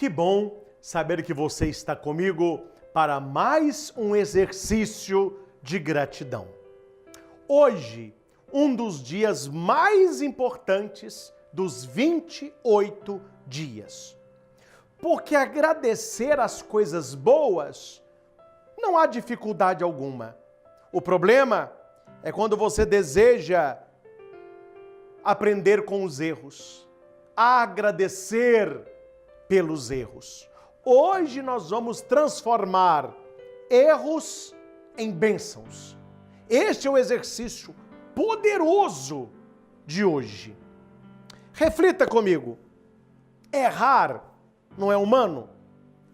Que bom saber que você está comigo para mais um exercício de gratidão. Hoje, um dos dias mais importantes dos 28 dias. Porque agradecer as coisas boas não há dificuldade alguma. O problema é quando você deseja aprender com os erros, agradecer pelos erros. Hoje nós vamos transformar erros em bênçãos. Este é o exercício poderoso de hoje. Reflita comigo. Errar não é humano?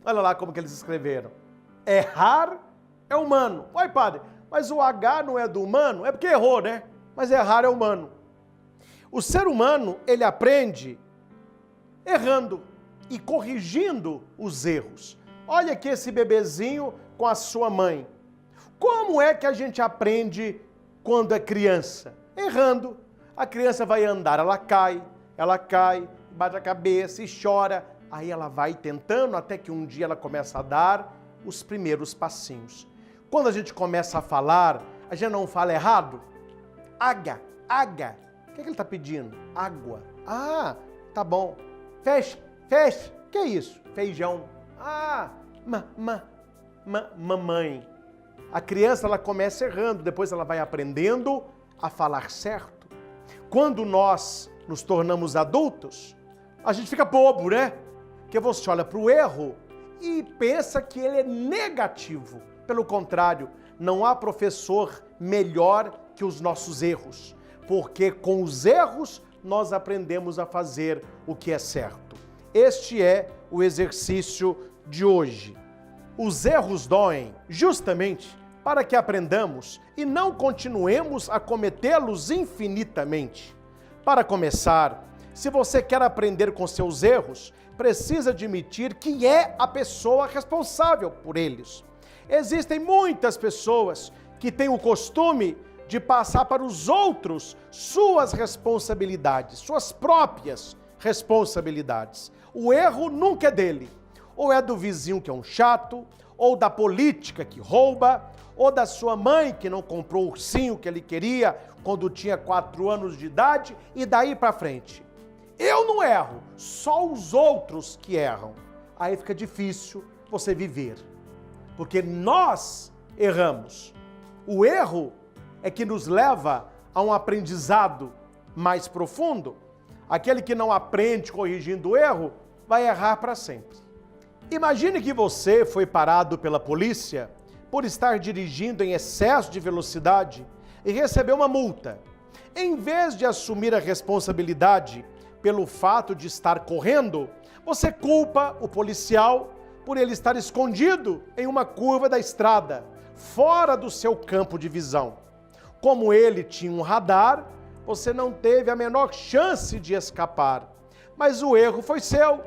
Olha lá como que eles escreveram. Errar é humano. Oi, padre, mas o H não é do humano? É porque errou, né? Mas errar é humano. O ser humano, ele aprende errando e corrigindo os erros. Olha aqui esse bebezinho com a sua mãe. Como é que a gente aprende quando é criança? Errando. A criança vai andar, ela cai, bate a cabeça e chora. Aí ela vai tentando até que um dia ela começa a dar os primeiros passinhos. Quando a gente começa a falar, a gente não fala errado? Água. O que ele está pedindo? Água. Ah, tá bom. Fecha. Que é isso? Feijão. Ah, mamãe. A criança, ela começa errando, depois ela vai aprendendo a falar certo. Quando nós nos tornamos adultos, a gente fica bobo, né? Porque você olha para o erro e pensa que ele é negativo. Pelo contrário, não há professor melhor que os nossos erros, porque com os erros nós aprendemos a fazer o que é certo. Este é o exercício de hoje. Os erros doem justamente para que aprendamos e não continuemos a cometê-los infinitamente. Para começar, se você quer aprender com seus erros, precisa admitir que é a pessoa responsável por eles. Existem muitas pessoas que têm o costume de passar para os outros suas responsabilidades, suas próprias responsabilidades. O erro nunca é dele. Ou é do vizinho que é um chato, ou da política que rouba, ou da sua mãe que não comprou o ursinho que ele queria quando tinha 4 anos de idade, e daí para frente. Eu não erro, só os outros que erram. Aí fica difícil você viver, porque nós erramos. O erro é que nos leva a um aprendizado mais profundo. Aquele que não aprende corrigindo o erro, vai errar para sempre. Imagine que você foi parado pela polícia por estar dirigindo em excesso de velocidade e recebeu uma multa. Em vez de assumir a responsabilidade pelo fato de estar correndo, você culpa o policial por ele estar escondido em uma curva da estrada, fora do seu campo de visão. Como ele tinha um radar, você não teve a menor chance de escapar. Mas o erro foi seu,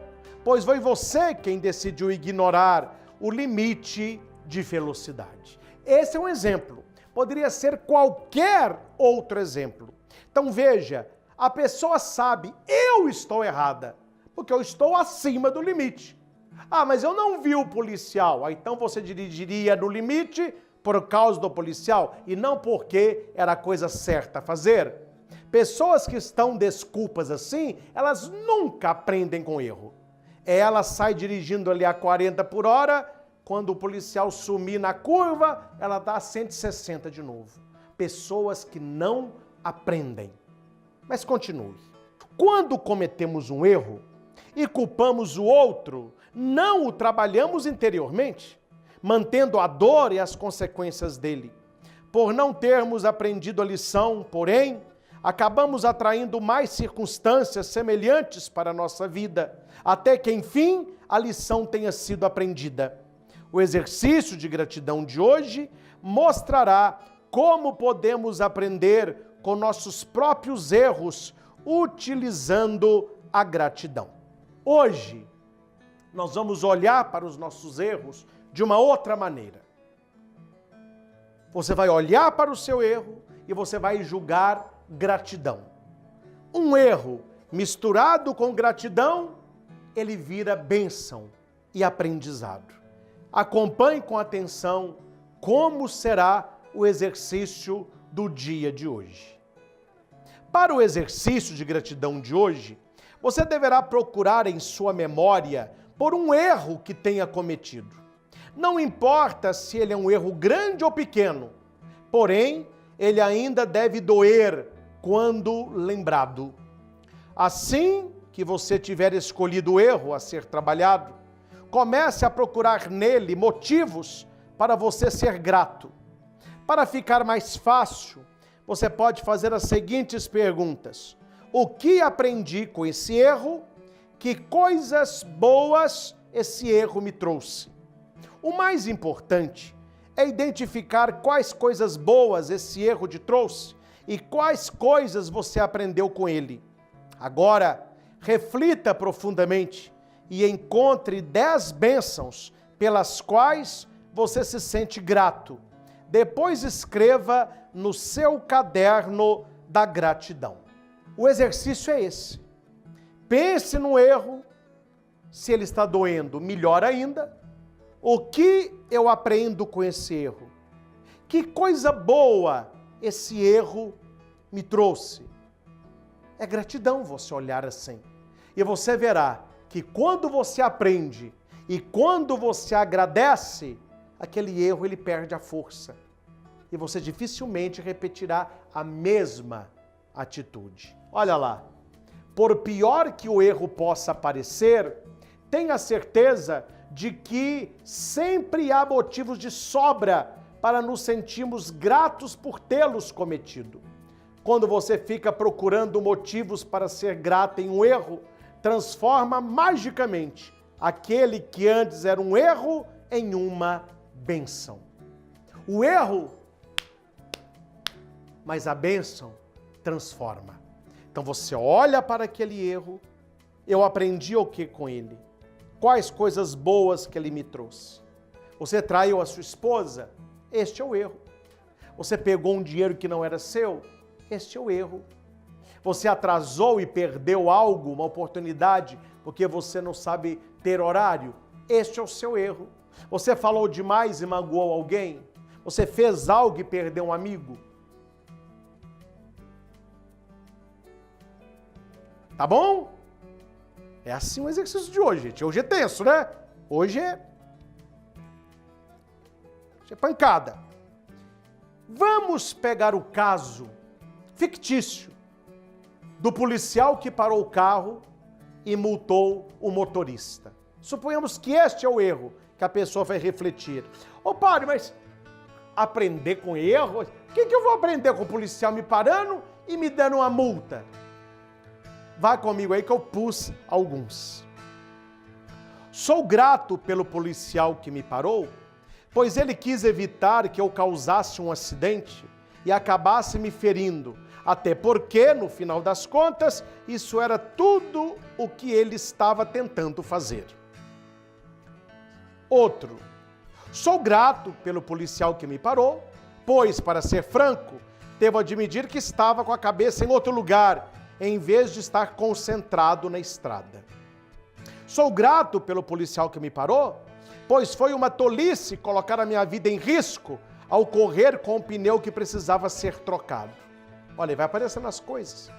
pois foi você quem decidiu ignorar o limite de velocidade. Esse é um exemplo. Poderia ser qualquer outro exemplo. Então veja, a pessoa sabe, eu estou errada, porque eu estou acima do limite. Ah, mas eu não vi o policial. Ah, então você dirigiria no limite por causa do policial e não porque era a coisa certa a fazer. Pessoas que estão desculpas assim, elas nunca aprendem com erro. Ela sai dirigindo ali a 40 por hora, quando o policial sumir na curva, ela dá a 160 de novo. Pessoas que não aprendem. Mas continue. Quando cometemos um erro e culpamos o outro, não o trabalhamos interiormente, mantendo a dor e as consequências dele. Por não termos aprendido a lição, porém, acabamos atraindo mais circunstâncias semelhantes para a nossa vida, até que, enfim, a lição tenha sido aprendida. O exercício de gratidão de hoje mostrará como podemos aprender com nossos próprios erros, utilizando a gratidão. Hoje, nós vamos olhar para os nossos erros de uma outra maneira. Você vai olhar para o seu erro e você vai julgar gratidão. Um erro misturado com gratidão, ele vira bênção e aprendizado. Acompanhe com atenção como será o exercício do dia de hoje. Para o exercício de gratidão de hoje, você deverá procurar em sua memória por um erro que tenha cometido. Não importa se ele é um erro grande ou pequeno, porém, ele ainda deve doer quando lembrado. Assim que você tiver escolhido o erro a ser trabalhado, comece a procurar nele motivos para você ser grato. Para ficar mais fácil, você pode fazer as seguintes perguntas: o que aprendi com esse erro? Que coisas boas esse erro me trouxe? O mais importante é identificar quais coisas boas esse erro te trouxe e quais coisas você aprendeu com ele. Agora, reflita profundamente e encontre 10 bênçãos pelas quais você se sente grato. Depois escreva no seu caderno da gratidão. O exercício é esse. Pense no erro, se ele está doendo, melhor ainda. O que eu aprendo com esse erro? Que coisa boa esse erro me trouxe? É gratidão você olhar assim. E você verá que quando você aprende e quando você agradece, aquele erro ele perde a força. E você dificilmente repetirá a mesma atitude. Olha lá, por pior que o erro possa parecer, tenha certeza de que sempre há motivos de sobra para nos sentirmos gratos por tê-los cometido. Quando você fica procurando motivos para ser grato em um erro, transforma magicamente aquele que antes era um erro em uma bênção. O erro, mas a bênção transforma. Então você olha para aquele erro, eu aprendi o que com ele? Quais coisas boas que ele me trouxe? Você traiu a sua esposa? Este é o erro. Você pegou um dinheiro que não era seu? Este é o erro. Você atrasou e perdeu algo, uma oportunidade, porque você não sabe ter horário? Este é o seu erro. Você falou demais e magoou alguém? Você fez algo e perdeu um amigo? Tá bom? É assim o exercício de hoje, gente. Hoje é tenso, né? Hoje é pancada. Vamos pegar o caso fictício do policial que parou o carro e multou o motorista. Suponhamos que este é o erro que a pessoa vai refletir. Ô padre, mas aprender com erro? O que eu vou aprender com o policial me parando e me dando uma multa? Vai comigo aí que eu pus alguns. Sou grato pelo policial que me parou, pois ele quis evitar que eu causasse um acidente e acabasse me ferindo, até porque, no final das contas, isso era tudo o que ele estava tentando fazer. Outro. Sou grato pelo policial que me parou, pois, para ser franco, devo admitir que estava com a cabeça em outro lugar, em vez de estar concentrado na estrada. Sou grato pelo policial que me parou, pois foi uma tolice colocar a minha vida em risco ao correr com o pneu que precisava ser trocado. Olha, vai aparecendo as coisas.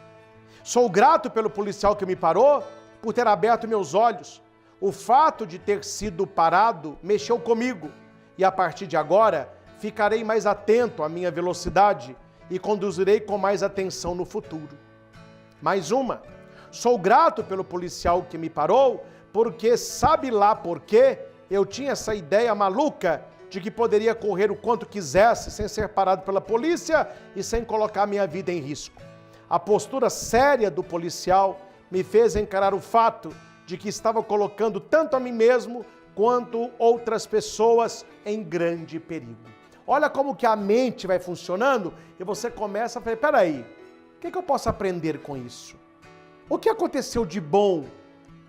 Sou grato pelo policial que me parou, por ter aberto meus olhos. O fato de ter sido parado mexeu comigo e a partir de agora ficarei mais atento à minha velocidade e conduzirei com mais atenção no futuro. Mais uma. Sou grato pelo policial que me parou, porque sabe lá por quê? Eu tinha essa ideia maluca de que poderia correr o quanto quisesse sem ser parado pela polícia e sem colocar minha vida em risco. A postura séria do policial me fez encarar o fato de que estava colocando tanto a mim mesmo quanto outras pessoas em grande perigo. Olha como que a mente vai funcionando e você começa a falar, peraí, o que eu posso aprender com isso? O que aconteceu de bom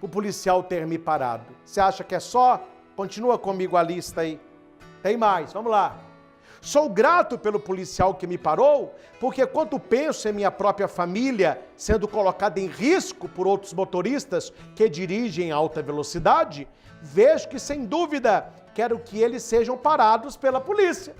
o policial ter me parado? Você acha que é só? Continua comigo a lista aí. Tem mais, vamos lá. Sou grato pelo policial que me parou, porque quando penso em minha própria família sendo colocada em risco por outros motoristas que dirigem em alta velocidade, vejo que, sem dúvida, quero que eles sejam parados pela polícia.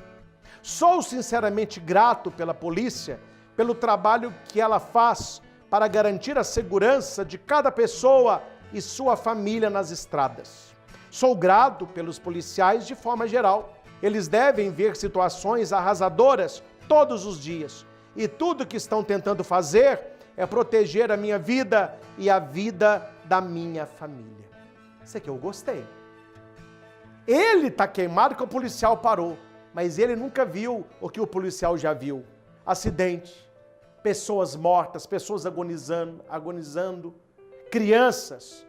Sou sinceramente grato pela polícia, pelo trabalho que ela faz para garantir a segurança de cada pessoa e sua família nas estradas. Sou grato pelos policiais de forma geral. Eles devem ver situações arrasadoras todos os dias. E tudo que estão tentando fazer é proteger a minha vida e a vida da minha família. Isso aqui eu gostei. Ele está queimado que o policial parou, mas ele nunca viu o que o policial já viu. Acidente, pessoas mortas, pessoas agonizando, crianças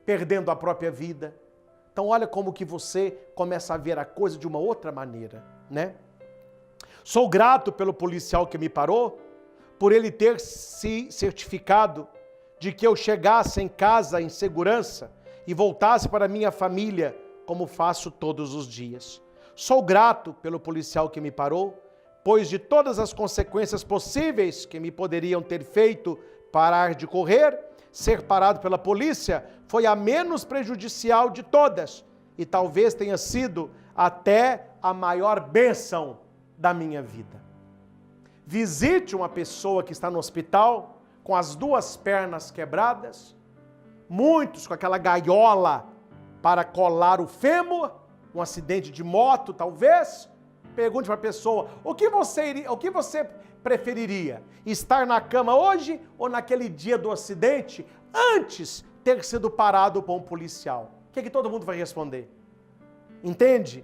perdendo a própria vida. Então olha como que você começa a ver a coisa de uma outra maneira, né? Sou grato pelo policial que me parou, por ele ter se certificado de que eu chegasse em casa em segurança e voltasse para minha família, como faço todos os dias. Sou grato pelo policial que me parou, pois de todas as consequências possíveis que me poderiam ter feito parar de correr, ser parado pela polícia foi a menos prejudicial de todas e talvez tenha sido até a maior bênção da minha vida. Visite uma pessoa que está no hospital com as duas pernas quebradas, muitos com aquela gaiola para colar o fêmur, um acidente de moto talvez. Pergunte para a pessoa, o que você preferiria? Estar na cama hoje ou naquele dia do acidente, antes ter sido parado por um policial? O que todo mundo vai responder? Entende?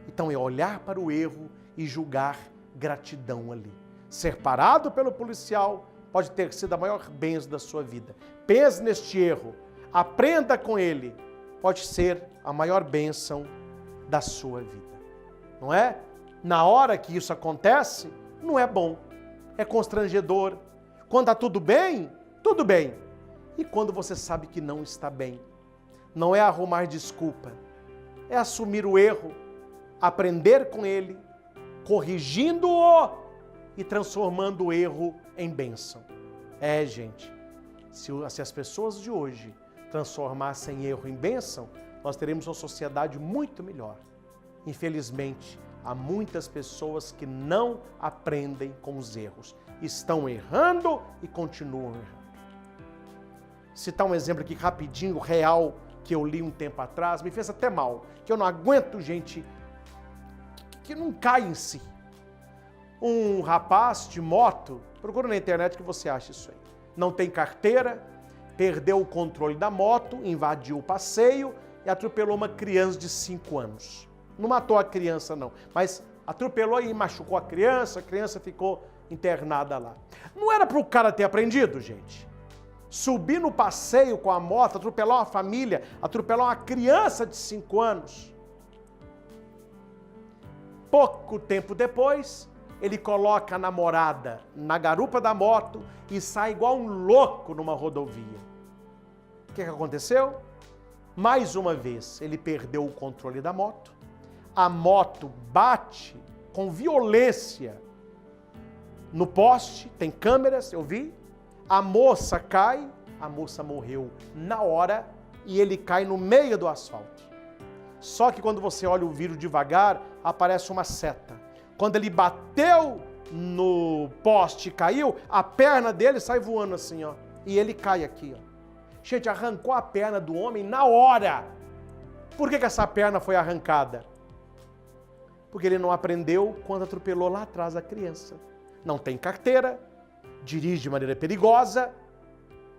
Então é olhar para o erro e julgar gratidão ali. Ser parado pelo policial pode ter sido a maior bênção da sua vida. Pense neste erro, aprenda com ele, pode ser a maior bênção da sua vida. Não é? Na hora que isso acontece, não é bom, é constrangedor. Quando está tudo bem, tudo bem. E quando você sabe que não está bem, não é arrumar desculpa, é assumir o erro, aprender com ele, corrigindo-o e transformando o erro em bênção. Gente, se as pessoas de hoje transformassem erro em bênção, nós teremos uma sociedade muito melhor. Infelizmente, há muitas pessoas que não aprendem com os erros. Estão errando e continuam errando. Citar um exemplo aqui rapidinho, real, que eu li um tempo atrás, me fez até mal, que eu não aguento gente que não cai em si. Um rapaz de moto, procura na internet que você acha isso aí. Não tem carteira, perdeu o controle da moto, invadiu o passeio e atropelou uma criança de 5 anos. Não matou a criança não, mas atropelou e machucou a criança ficou internada lá. Não era para o cara ter aprendido, gente? Subir no passeio com a moto, atropelar uma família, atropelar uma criança de 5 anos. Pouco tempo depois, ele coloca a namorada na garupa da moto e sai igual um louco numa rodovia. O que aconteceu? Mais uma vez, ele perdeu o controle da moto. A moto bate com violência no poste, tem câmeras, eu vi. A moça cai, a moça morreu na hora e ele cai no meio do asfalto. Só que quando você olha o vídeo devagar, aparece uma seta. Quando ele bateu no poste e caiu, a perna dele sai voando assim, ó. E ele cai aqui, ó. Gente, arrancou a perna do homem na hora. Por que essa perna foi arrancada? Porque ele não aprendeu quando atropelou lá atrás a criança. Não tem carteira, dirige de maneira perigosa,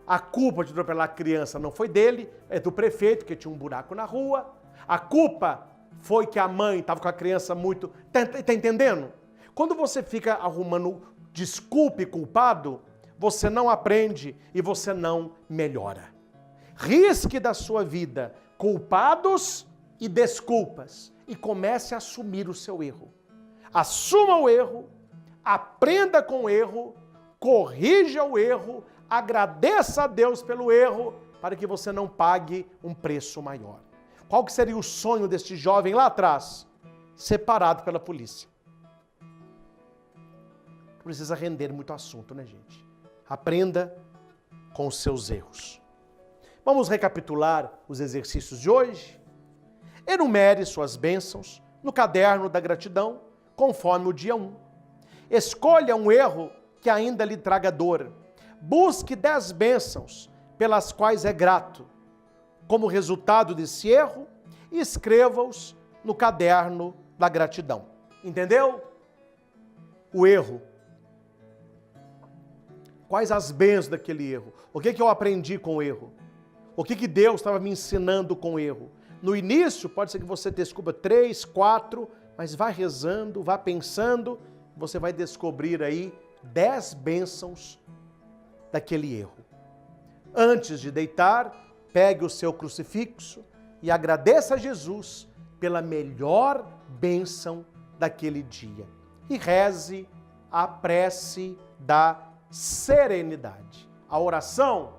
a culpa de atropelar a criança não foi dele, é do prefeito, que tinha um buraco na rua, a culpa foi que a mãe estava com a criança muito... Tá entendendo? Quando você fica arrumando desculpa e culpado, você não aprende e você não melhora. Risque da sua vida culpados e desculpas e comece a assumir o seu erro. Assuma o erro, aprenda com o erro, corrija o erro, agradeça a Deus pelo erro, para que você não pague um preço maior. Qual que seria o sonho deste jovem lá atrás? Separado pela polícia. precisa render muito assunto, né, gente? Aprenda com os seus erros. Vamos recapitular os exercícios de hoje? Enumere suas bênçãos no caderno da gratidão, conforme o dia 1. Escolha um erro que ainda lhe traga dor. Busque 10 bênçãos pelas quais é grato. Como resultado desse erro, escreva-os no caderno da gratidão. Entendeu? O erro. Quais as bênçãos daquele erro? O que eu aprendi com o erro? O que Deus estava me ensinando com o erro? No início, pode ser que você descubra 3, 4, mas vá rezando, vá pensando, você vai descobrir aí 10 bênçãos daquele erro. Antes de deitar, pegue o seu crucifixo e agradeça a Jesus pela melhor bênção daquele dia. E reze a prece da serenidade, a oração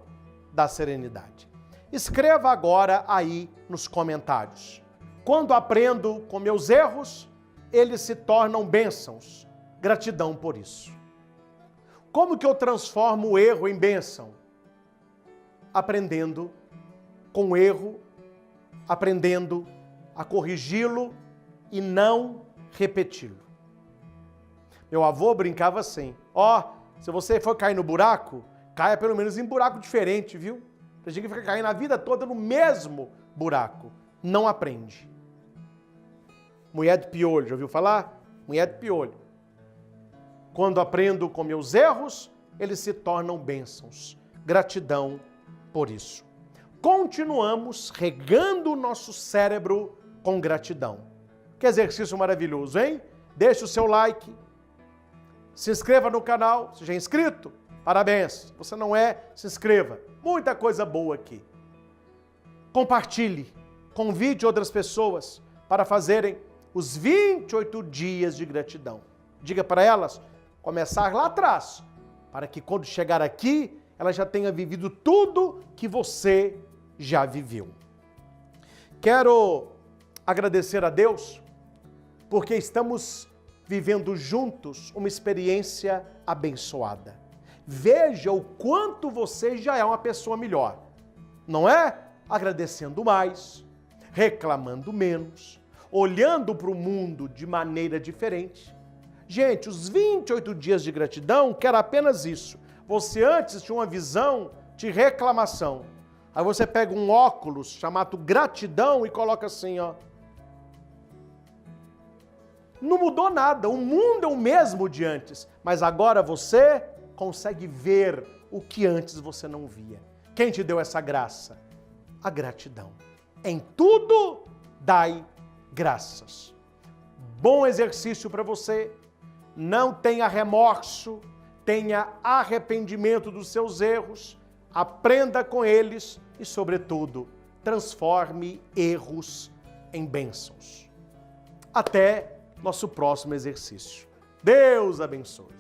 da serenidade. Escreva agora aí nos comentários. Quando aprendo com meus erros, eles se tornam bênçãos. Gratidão por isso. Como que eu transformo o erro em bênção? Aprendendo com o erro, aprendendo a corrigi-lo e não repeti-lo. Meu avô brincava assim, se você for cair no buraco, caia pelo menos em buraco diferente, viu? Tem gente que fica caindo a vida toda no mesmo buraco. Não aprende. Mulher de piolho, já ouviu falar? Mulher de piolho. Quando aprendo com meus erros, eles se tornam bênçãos. Gratidão por isso. Continuamos regando o nosso cérebro com gratidão. Que exercício maravilhoso, hein? Deixe o seu like. Se inscreva no canal. Se já é inscrito, parabéns. Se você não é, se inscreva. Muita coisa boa aqui. Compartilhe. Convide outras pessoas para fazerem os 28 dias de gratidão. Diga para elas começar lá atrás, para que quando chegar aqui, ela já tenha vivido tudo que você já viveu. Quero agradecer a Deus, porque estamos vivendo juntos uma experiência abençoada. Veja o quanto você já é uma pessoa melhor, não é? Agradecendo mais, reclamando menos, olhando para o mundo de maneira diferente. Gente, os 28 dias de gratidão quer apenas isso. Você antes tinha uma visão de reclamação. Aí você pega um óculos chamado gratidão e coloca assim, Não mudou nada, o mundo é o mesmo de antes, mas agora você consegue ver o que antes você não via. Quem te deu essa graça? A gratidão. Em tudo, dai graças. Bom exercício para você. Não tenha remorso, tenha arrependimento dos seus erros, aprenda com eles e, sobretudo, transforme erros em bênçãos. Até nosso próximo exercício. Deus abençoe.